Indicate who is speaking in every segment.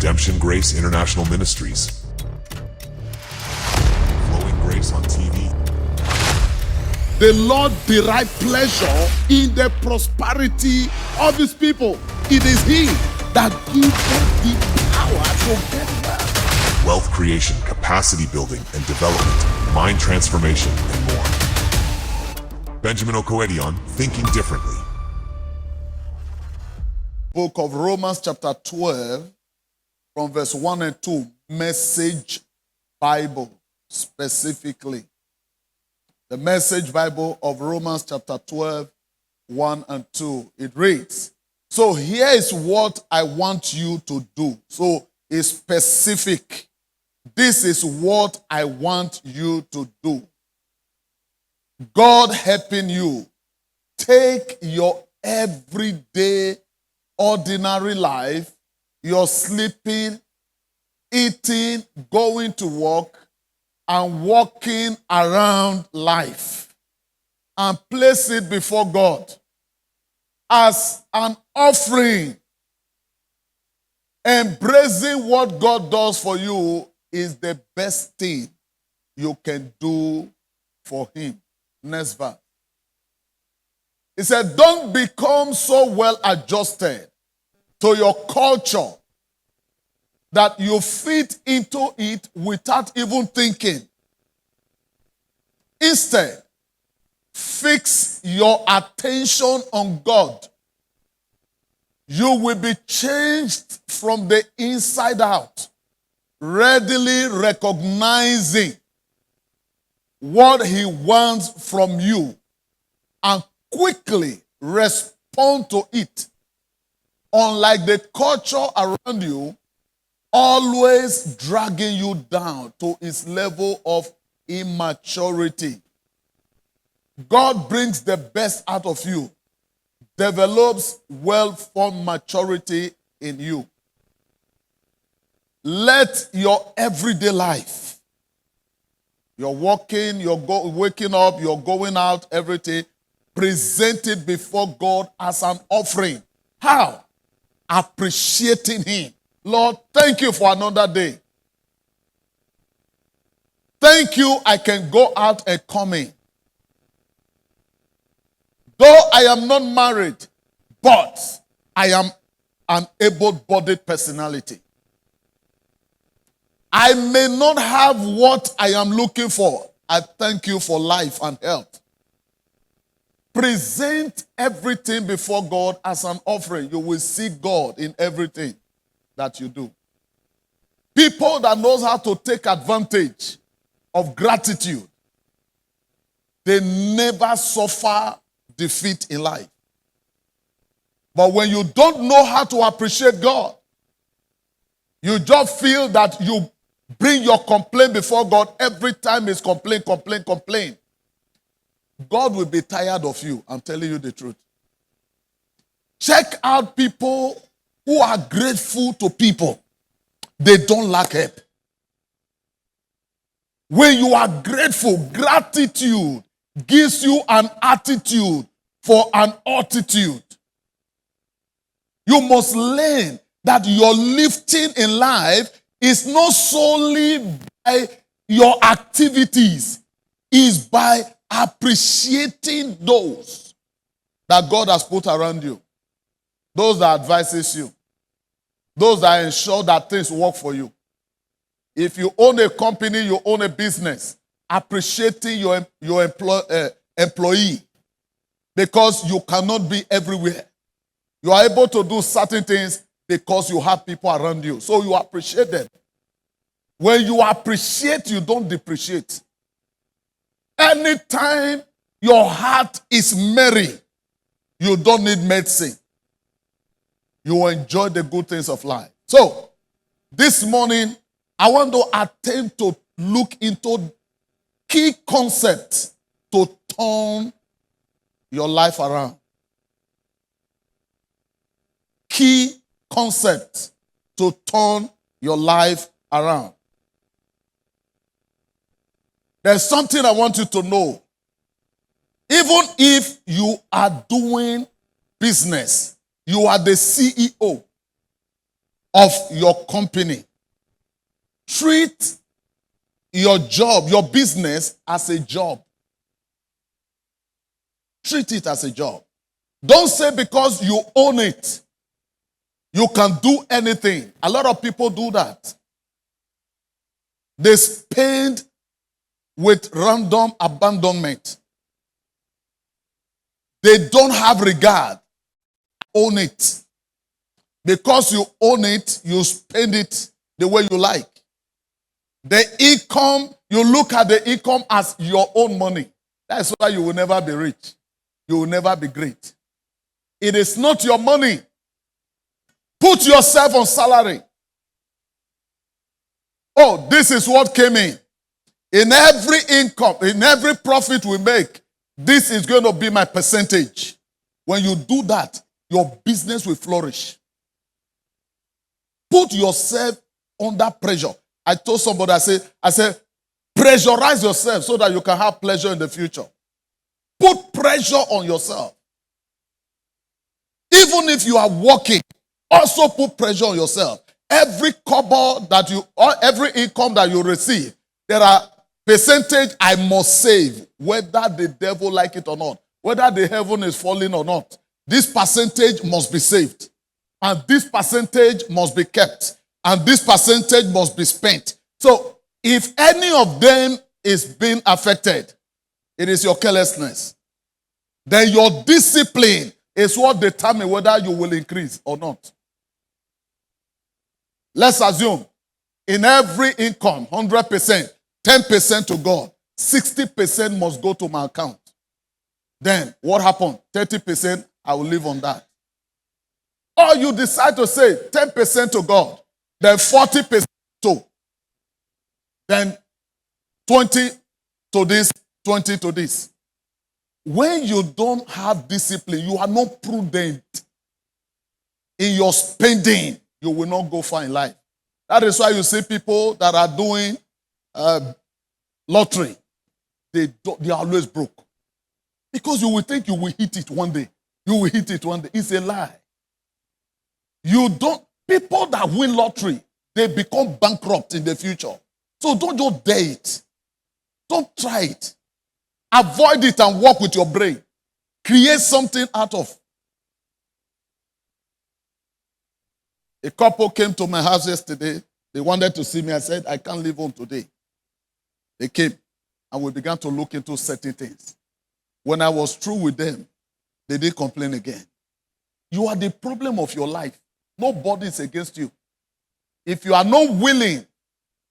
Speaker 1: Redemption Grace International Ministries. Flowing Grace on TV.
Speaker 2: The Lord derides pleasure in the prosperity of his people. It is he that gives them the power to get wealth.
Speaker 1: Wealth creation, capacity building and development, mind transformation, and more. Benjamin Okoedion, Thinking Differently.
Speaker 2: Book of Romans chapter 12, from verse 1 and 2, Message Bible specifically. The Message Bible of Romans chapter 12, 1 and 2. It reads, so here is what I want you to do. So it's specific. This is what I want you to do. God helping you. Take your everyday, ordinary life, your sleeping, eating, going to work, and walking around life, and place it before God as an offering. Embracing what God does for you is the best thing you can do for him. Next verse. He said, don't become so well adjusted to your culture that you fit into it without even thinking. Instead, fix your attention on God. You will be changed from the inside out, readily recognizing what he wants from you and quickly respond to it. Unlike the culture around you, always dragging you down to its level of immaturity. God brings the best out of you, develops well-formed maturity in you. Let your everyday life, you're walking, waking up, you're going out, everything, present it before God as an offering. How? Appreciating him. Lord, thank you for another day. Thank you, I can go out and come in. Though I am not married, but I am an able-bodied personality. I may not have what I am looking for. I thank you for life and health. Present everything before God as an offering. You will see God in everything that you do. People that knows how to take advantage of gratitude, they never suffer defeat in life. But when you don't know how to appreciate God, you just feel that you bring your complaint before God every time it's complain. God will be tired of you. I'm telling you the truth. Check out people who are grateful to people. They don't lack help. When you are grateful, gratitude gives you an attitude for an altitude. You must learn that your lifting in life is not solely by your activities, it's by appreciating those that God has put around you. Those that advises you. Those that ensure that things work for you. If you own a company, you own a business, appreciating your employee, because you cannot be everywhere. You are able to do certain things because you have people around you. So you appreciate them. When you appreciate, you don't depreciate. Anytime your heart is merry, you don't need medicine. You enjoy the good things of life. So, this morning, I want to attempt to look into key concepts to turn your life around. Key concepts to turn your life around. There's something I want you to know. Even if you are doing business, you are the CEO. of your company. Treat your job, your business as a job. Treat it as a job. Don't say because you own it, you can do anything. A lot of people do that. They spend with random abandonment. They don't have regard. Own it. Because you own it, you spend it the way you like. The income, you look at the income as your own money. That's why you will never be rich. You will never be great. It is not your money. Put yourself on salary. Oh, this is what came in. In every income, in every profit we make, this is going to be my percentage. When you do that, your business will flourish. Put yourself under pressure. I told somebody, I said, pressurize yourself so that you can have pleasure in the future. Put pressure on yourself. Even if you are working, also put pressure on yourself. Every kobo that you, or every income that you receive, there are percentage I must save, whether the devil like it or not, whether the heaven is falling or not. This percentage must be saved. And this percentage must be kept. And this percentage must be spent. So, if any of them is being affected, it is your carelessness. Then your discipline is what determines whether you will increase or not. Let's assume in every income, 100%, 10% to God, 60% must go to my account. Then what happened? 30%, I will live on that. Or you decide to say 10% to God, then 40% to, then 20 to this, 20 to this. When you don't have discipline, you are not prudent in your spending, you will not go far in life. That is why you see people that are doing lottery, they are always broke. Because you will think you will hit it one day. You will hit it one day. It's a lie. You don't, people that win lottery, they become bankrupt in the future. So don't just dare it. Don't try it. Avoid it and work with your brain. Create something out of. A couple came to my house yesterday. They wanted to see me. I said, I can't leave home today. They came and we began to look into certain things. When I was through with them, they didn't complain again. You are the problem of your life. Nobody is against you. If you are not willing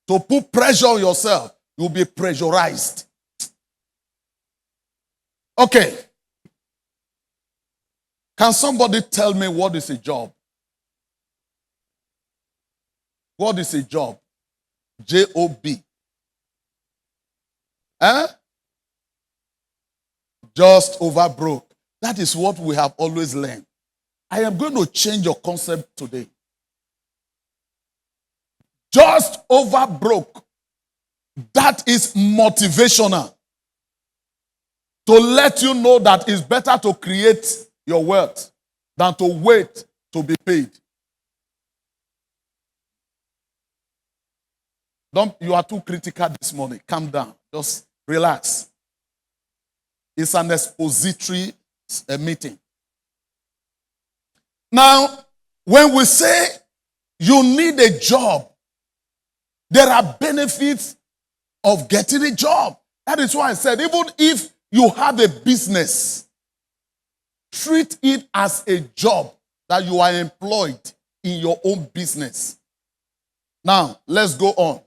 Speaker 2: to put pressure on yourself, you'll be pressurized. Okay. Can somebody tell me what is a job? What is a job? J-O-B. Just over broke. That is what we have always learned. I am going to change your concept today. Just over broke. That is motivational. To let you know that it's better to create your wealth than to wait to be paid. You are too critical this morning. Calm down. Just relax. It's an expository meeting. Now, when we say you need a job, there are benefits of getting a job. That is why I said, even if you have a business, treat it as a job that you are employed in your own business. Now, let's go on.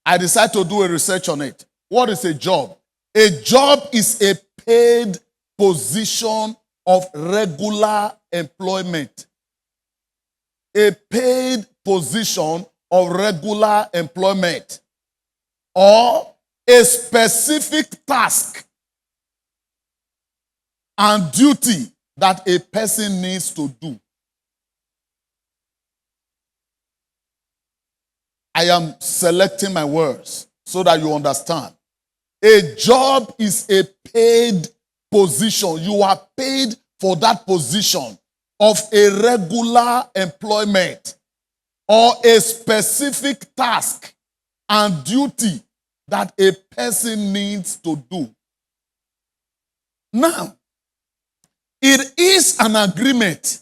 Speaker 2: I decided to do a research on it. What is a job? A job is a paid position of regular employment. A paid position of regular employment. Or a specific task and duty that a person needs to do. I am selecting my words so that you understand. A job is a paid position. You are paid for that position of a regular employment. or a specific task and duty that a person needs to do. Now, it is an agreement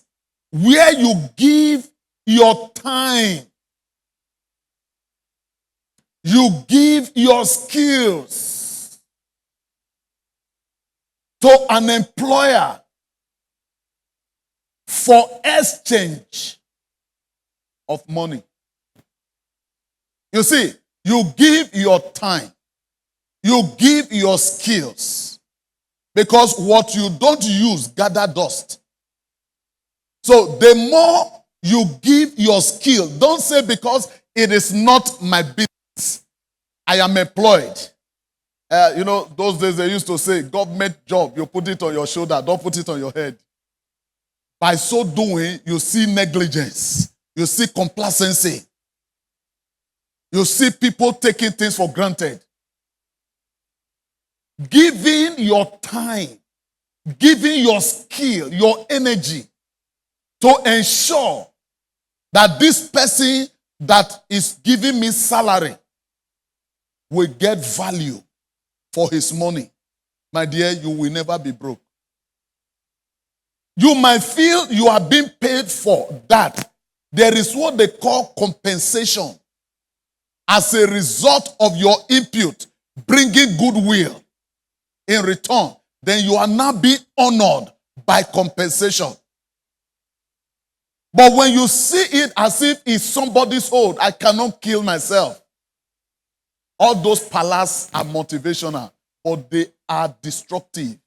Speaker 2: where you give your time, you give your skills to an employer for exchange of money. You see, you give your time, you give your skills, because what you don't use gather dust. So the more you give your skill, don't say because it is not my business, I am employed. Those days they used to say, government job, you put it on your shoulder, don't put it on your head. By so doing, you see negligence, you see complacency, you see people taking things for granted. Giving your time, giving your skill, your energy to ensure that this person that is giving me salary will get value for his money. My dear, you will never be broke. You might feel you are being paid for that. There is what they call compensation as a result of your input, bringing goodwill in return. Then you are now being honored by compensation. But when you see it as if it's somebody's own, I cannot kill myself. All those palaces are motivational, but they are destructive.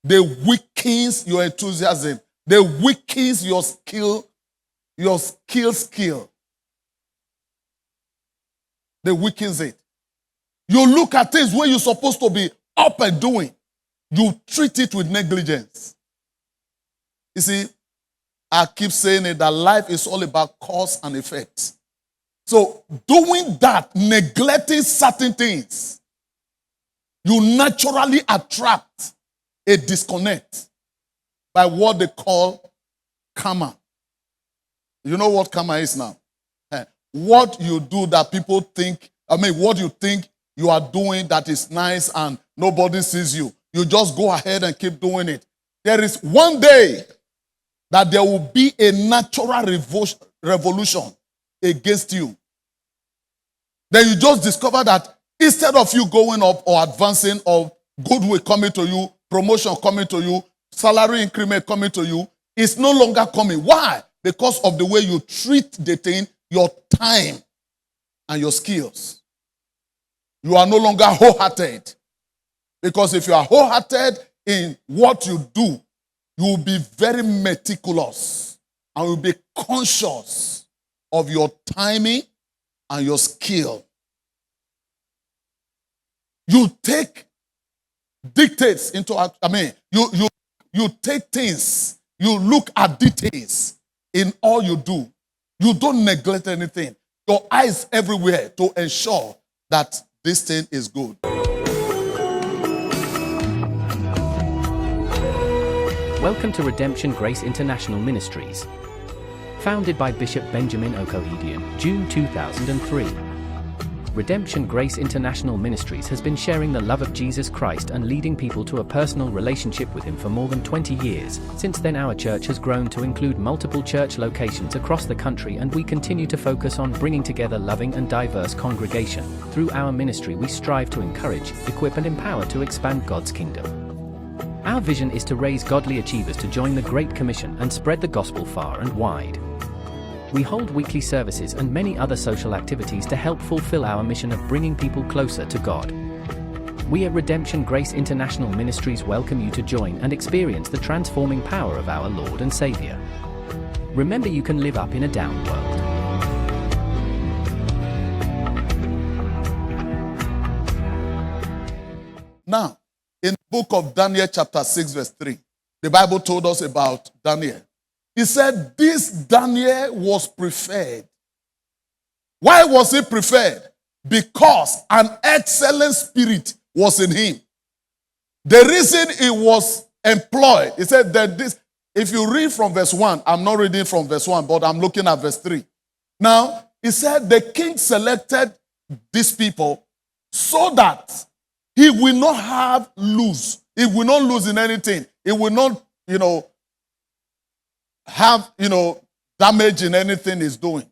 Speaker 2: They weakens your enthusiasm. They weakens your skill. They weakens it. You look at things where you're supposed to be up and doing. You treat it with negligence. You see, I keep saying it, that life is all about cause and effect. So doing that, neglecting certain things, you naturally attract a disconnect by what they call karma. You know what karma is now? What you do that people think, what you think you are doing that is nice and nobody sees you. You just go ahead and keep doing it. There is one day that there will be a natural revolution against you. Then you just discover that instead of you going up or advancing or goodwill coming to you, promotion coming to you, salary increment coming to you, it's no longer coming. Why? Because of the way you treat the thing, your time and your skills. You are no longer wholehearted. Because if you are wholehearted in what you do, you will be very meticulous and will be conscious of your timing and your skill. You take dictates into, you take things, you look at details in all you do. You don't neglect anything. Your eyes everywhere to ensure that this thing is good.
Speaker 3: Welcome to Redemption Grace International Ministries. Founded by Bishop Benjamin Okohedian, June 2003. Redemption Grace International Ministries has been sharing the love of Jesus Christ and leading people to a personal relationship with Him for more than 20 years. Since then, our church has grown to include multiple church locations across the country, and we continue to focus on bringing together loving and diverse congregation. Through our ministry, we strive to encourage, equip, and empower to expand God's kingdom. Our vision is to raise godly achievers to join the Great Commission and spread the gospel far and wide. We hold weekly services and many other social activities to help fulfill our mission of bringing people closer to God. We at Redemption Grace International Ministries welcome you to join and experience the transforming power of our Lord and Savior. Remember, you can live up in a down world.
Speaker 2: Now, in the book of Daniel chapter 6 verse 3, the Bible told us about Daniel. He said this Daniel was preferred. Why was he preferred? Because an excellent spirit was in him. The reason he was employed, he said that this, if you read from verse 1, I'm not reading from verse 1, but I'm looking at verse 3. Now, he said the king selected these people so that he will not have lose. He will not lose in anything. He will not, have, damage in anything he's doing.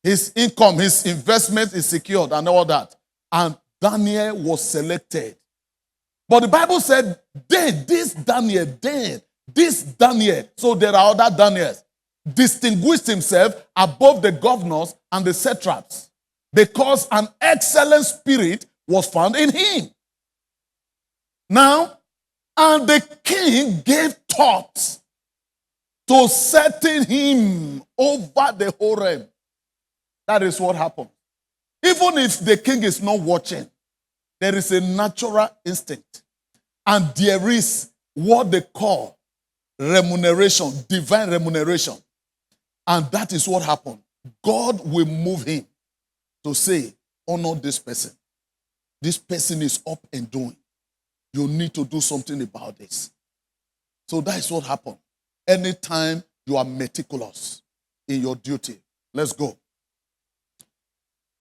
Speaker 2: His income, his investment is secured and all that. And Daniel was selected. But the Bible said, this Daniel, so there are other Daniels, distinguished himself above the governors and the satraps because an excellent spirit was found in him. Now, and the king gave thought to setting him over the whole realm. That is what happened. Even if the king is not watching, there is a natural instinct. And there is what they call remuneration, divine remuneration. And that is what happened. God will move him to say, honor this person. This person is up and doing. You need to do something about this. So that is what happened. Anytime you are meticulous in your duty. Let's go.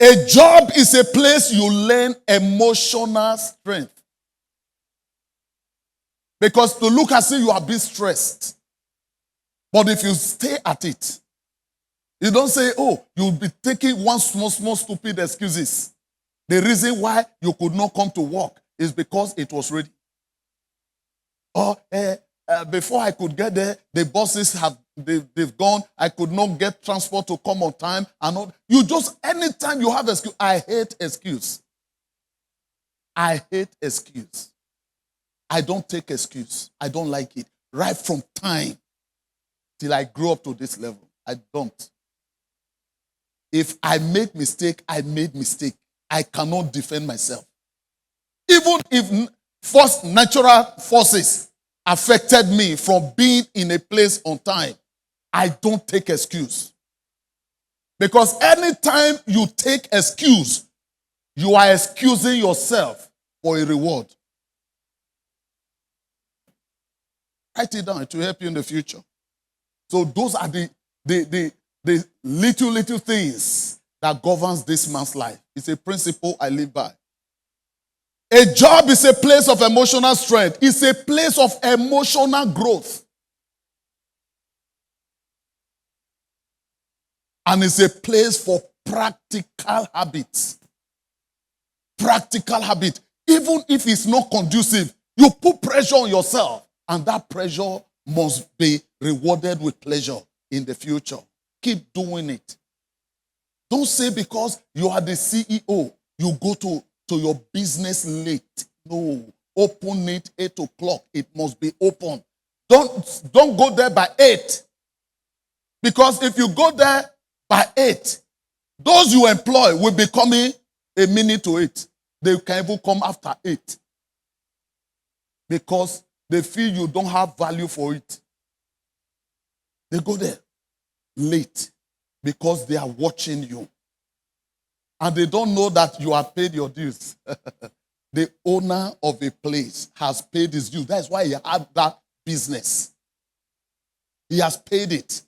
Speaker 2: A job is a place you learn emotional strength. Because to look as if you are being stressed. But if you stay at it, you don't say, oh, you'll be taking one small stupid excuses. The reason why you could not come to work is because it was ready. Or before I could get there, the bosses they've gone. I could not get transport to come on time. And all. You just, anytime you have excuse, I hate excuse. I hate excuse. I don't take excuse. I don't like it. Right from time till I grew up to this level, I don't. If I make mistake, I made mistake. I cannot defend myself. Even if natural forces affected me from being in a place on time, I don't take excuse. Because anytime you take excuse, you are excusing yourself for a reward. Write it down. It will help you in the future. So those are the little things that governs this man's life. It's a principle I live by. A job is a place of emotional strength. It's a place of emotional growth. And it's a place for practical habits. Practical habit. Even if it's not conducive, you put pressure on yourself. And that pressure must be rewarded with pleasure in the future. Keep doing it. Don't say because you are the CEO, you go to your business late. No. Open it 8 o'clock. It must be open. Don't go there by 8. Because if you go there by 8, those you employ will be coming a minute to 8. They can even come after 8. Because they feel you don't have value for it. They go there late because they are watching you. And they don't know that you have paid your dues. The owner of a place has paid his dues. That's why he had that business. He has paid it.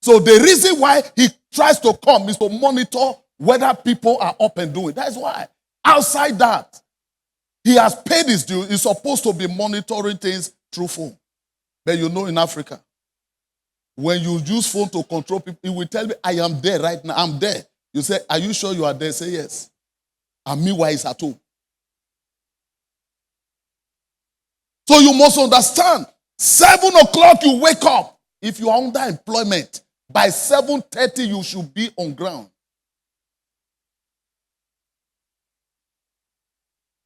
Speaker 2: So the reason why he tries to come is to monitor whether people are up and doing. That's why. Outside that, he has paid his due. He's supposed to be monitoring things through phone. But in Africa, when you use phone to control people, he will tell me, I am there right now. I'm there. You say, are you sure you are there? Say yes. And meanwhile, he's at home. So you must understand, 7 o'clock you wake up. If you are under employment, by 7:30 you should be on ground.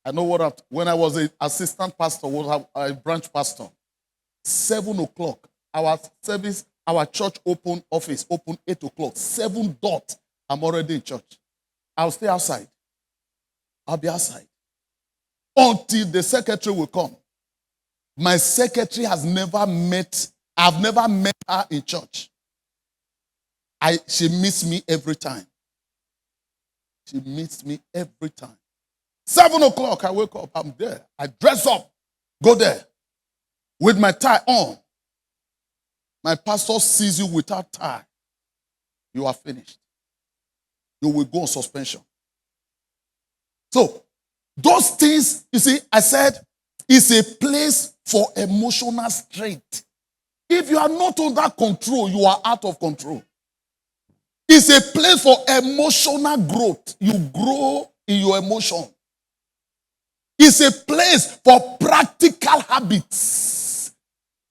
Speaker 2: I know when I was an assistant pastor, was a branch pastor, 7 o'clock, our service, our church office open 8 o'clock. 7 dot, I'm already in church. I'll stay outside. I'll be outside. Until the secretary will come. My secretary I've never met her in church. She meets me every time. She meets me every time. 7 o'clock, I wake up, I'm there. I dress up, go there with my tie on. My pastor sees you without tie. You are finished. you will go on suspension. So, those things, you see, I said, is a place for emotional strength. If you are not under control, you are out of control. It's a place for emotional growth. You grow in your emotion. It's a place for practical habits.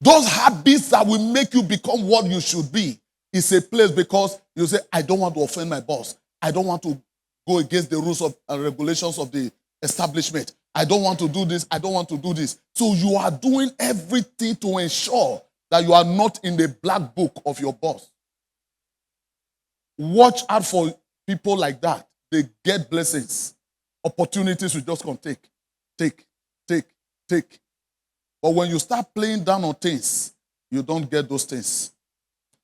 Speaker 2: Those habits that will make you become what you should be. It's a place because you say, I don't want to offend my boss. I don't want to go against the rules and regulations of the establishment. I don't want to do this. I don't want to do this. So you are doing everything to ensure that you are not in the black book of your boss. Watch out for people like that. They get blessings. Opportunities you just can't take. Take. But when you start playing down on things, you don't get those things.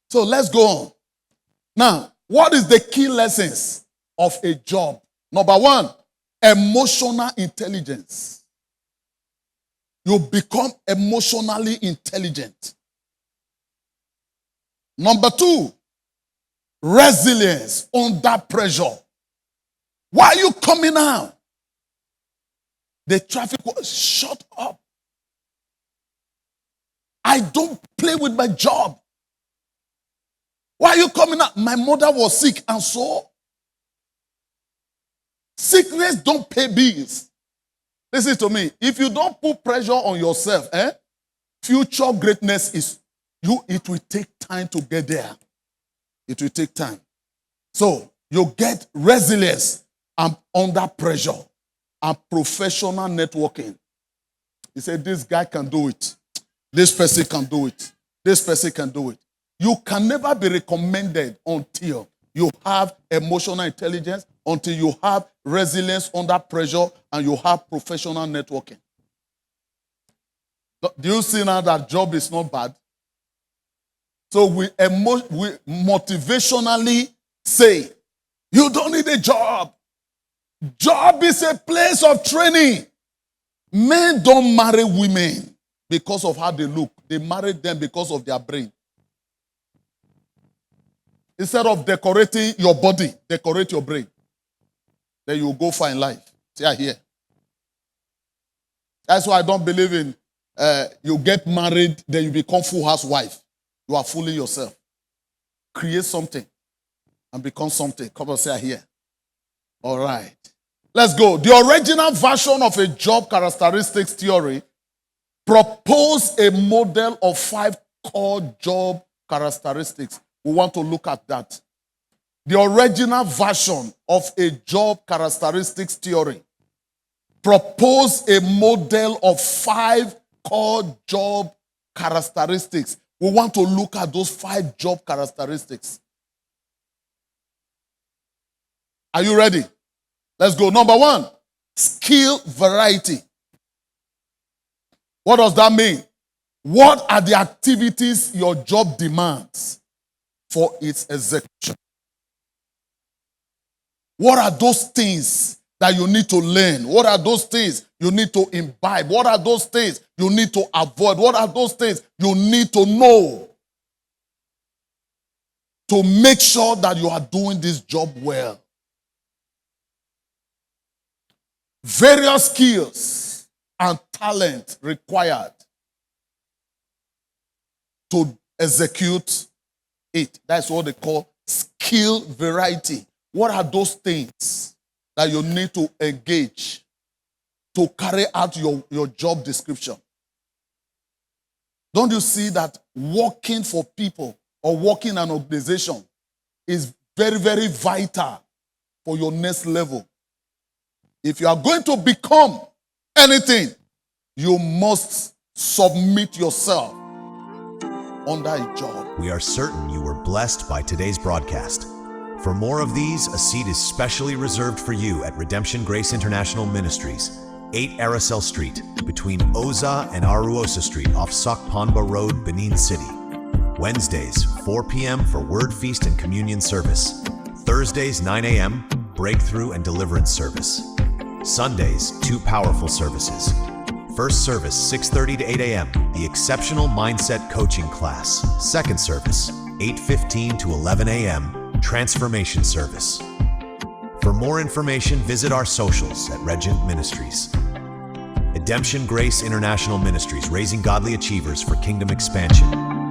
Speaker 2: So let's go on. Now, what is the key lessons of a job? Number one, emotional intelligence. You become emotionally intelligent. Number two, resilience under pressure. Why are you coming out? The traffic was shut up. I don't play with my job. Why are you coming out? My mother was sick, and so sickness don't pay bills. Listen to me. If you don't put pressure on yourself, future greatness is you. It will take time to get there. It will take time. So you get resilience and under pressure and professional networking. He said, this guy can do it. This person can do it. This person can do it. You can never be recommended until you have emotional intelligence, until you have resilience under pressure, and you have professional networking. Do you see now that job is not bad? So we motivationally say, you don't need a job. Job is a place of training. Men don't marry women because of how they look. They marry them because of their brain. Instead of decorating your body, decorate your brain. Then you will go far in life. See, I hear. That's why I don't believe in you get married, then you become full housewife. You are fooling yourself. Create something and become something. Come on, say I hear. All right. Let's go. The original version of a job characteristics theory proposed a model of 5 core job characteristics. We want to look at that. The original version of a job characteristics theory proposed a model of 5 core job characteristics. We want to look at those 5 job characteristics. Are you ready? Let's go. Number 1, skill variety. What does that mean? What are the activities your job demands for its execution? What are those things that you need to learn? What are those things you need to imbibe? What are those things you need to avoid? What are those things you need to know to make sure that you are doing this job well? Various skills and talent required to execute it. That's what they call skill variety. What are those things that you need to engage to carry out your job description? Don't you see that working for people or working in an organization is very, very vital for your next level? If you are going to become anything, you must submit yourself under a job.
Speaker 4: We are certain you were blessed by today's broadcast. For more of these, a seat is specially reserved for you at Redemption Grace International Ministries, 8 Aracel Street, between Oza and Aruosa Street off Sokpanba Road, Benin City. Wednesdays, 4 p.m. for Word Feast and Communion service. Thursdays, 9 a.m., Breakthrough and Deliverance service. Sundays, 2 powerful services. First service, 6:30 to 8 a.m., the Exceptional Mindset Coaching class. Second service, 8:15 to 11 a.m., Transformation service. For more information, visit our socials at Regent Ministries. Redemption Grace International Ministries, raising godly achievers for kingdom expansion.